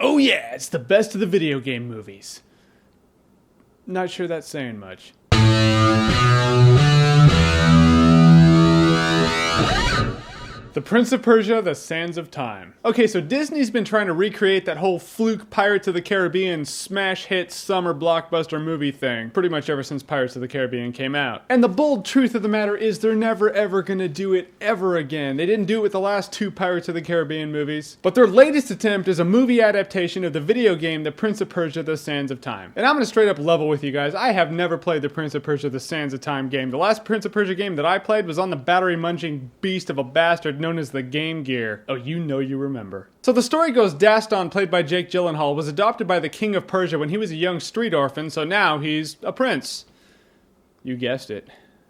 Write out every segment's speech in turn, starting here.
Oh yeah, it's the best of the video game movies. Not sure that's saying much. The Prince of Persia, The Sands of Time. Okay, so Disney's been trying to recreate that whole fluke Pirates of the Caribbean smash hit summer blockbuster movie thing pretty much ever since Pirates of the Caribbean came out. And the bold truth of the matter is they're never ever gonna do it ever again. They didn't do it with the last two Pirates of the Caribbean movies. But their latest attempt is a movie adaptation of the video game The Prince of Persia, The Sands of Time. And I'm gonna straight up level with you guys. I have never played the Prince of Persia, The Sands of Time game. The last Prince of Persia game that I played was on the battery-munching beast of a bastard known as the Game Gear. Oh, you know you remember. So the story goes Dastan, played by Jake Gyllenhaal, was adopted by the King of Persia when he was a young street orphan, so now he's a prince. You guessed it.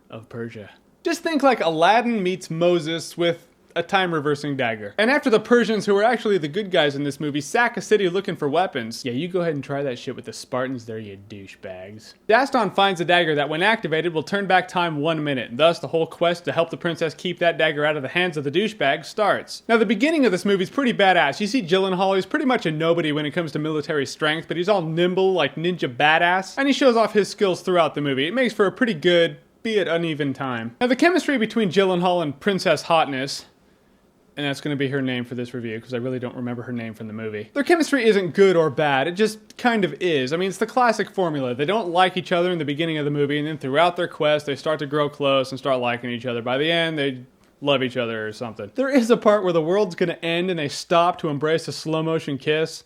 Of Persia. Just think like Aladdin meets Moses with a time-reversing dagger. And after the Persians, who are actually the good guys in this movie, sack a city looking for weapons. Yeah, you go ahead and try that shit with the Spartans there, you douchebags. Dastan finds a dagger that, when activated, will turn back time 1 minute. Thus, the whole quest to help the princess keep that dagger out of the hands of the douchebags starts. Now, the beginning of this movie is pretty badass. You see Gyllenhaal, he's pretty much a nobody when it comes to military strength, but he's all nimble, like ninja badass, and he shows off his skills throughout the movie. It makes for a pretty good, be it uneven time. Now, the chemistry between Gyllenhaal and Princess Hotness, and that's going to be her name for this review because I really don't remember her name from the movie. Their chemistry isn't good or bad, it just kind of is. I mean, it's the classic formula. They don't like each other in the beginning of the movie, and then throughout their quest, they start to grow close and start liking each other. By the end, they love each other or something. There is a part where the world's going to end and they stop to embrace a slow motion kiss.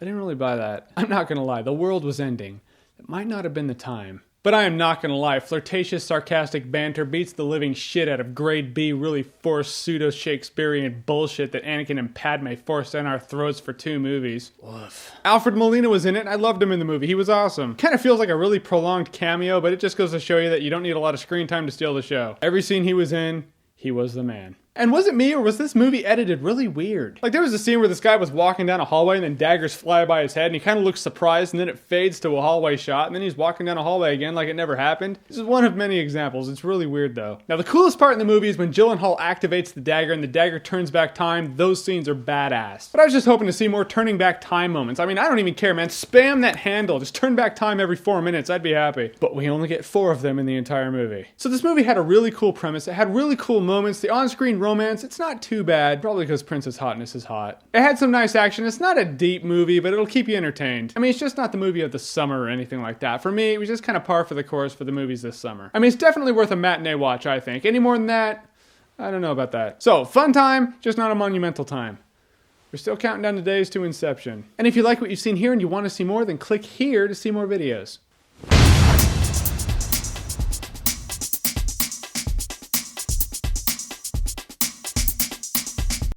I didn't really buy that. I'm not going to lie, the world was ending. It might not have been the time. But I am not gonna lie, flirtatious, sarcastic banter beats the living shit out of grade B, really forced pseudo-Shakespearean bullshit that Anakin and Padme forced down our throats for 2 movies. Woof. Alfred Molina was in it, and I loved him in the movie. He was awesome. Kind of feels like a really prolonged cameo, but it just goes to show you that you don't need a lot of screen time to steal the show. Every scene he was in, he was the man. And was it me, or was this movie edited really weird? Like, there was a scene where this guy was walking down a hallway and then daggers fly by his head and he kind of looks surprised, and then it fades to a hallway shot and then he's walking down a hallway again like it never happened. This is one of many examples. It's really weird though. Now, the coolest part in the movie is when Gyllenhaal activates the dagger and the dagger turns back time. Those scenes are badass. But I was just hoping to see more turning back time moments. I mean, I don't even care, man. Spam that handle. Just turn back time every 4 minutes. I'd be happy. But we only get 4 of them in the entire movie. So this movie had a really cool premise. It had really cool moments. The on-screen romance, it's not too bad, probably because Princess Hotness is hot. It had some nice action. It's not a deep movie, but it'll keep you entertained. I mean, it's just not the movie of the summer or anything like that. For me, it was just kind of par for the course for the movies this summer. I mean, it's definitely worth a matinee watch, I think. Any more than that, I don't know about that. So, fun time, just not a monumental time. We're still counting down the days to Inception. And if you like what you've seen here and you want to see more, then click here to see more videos.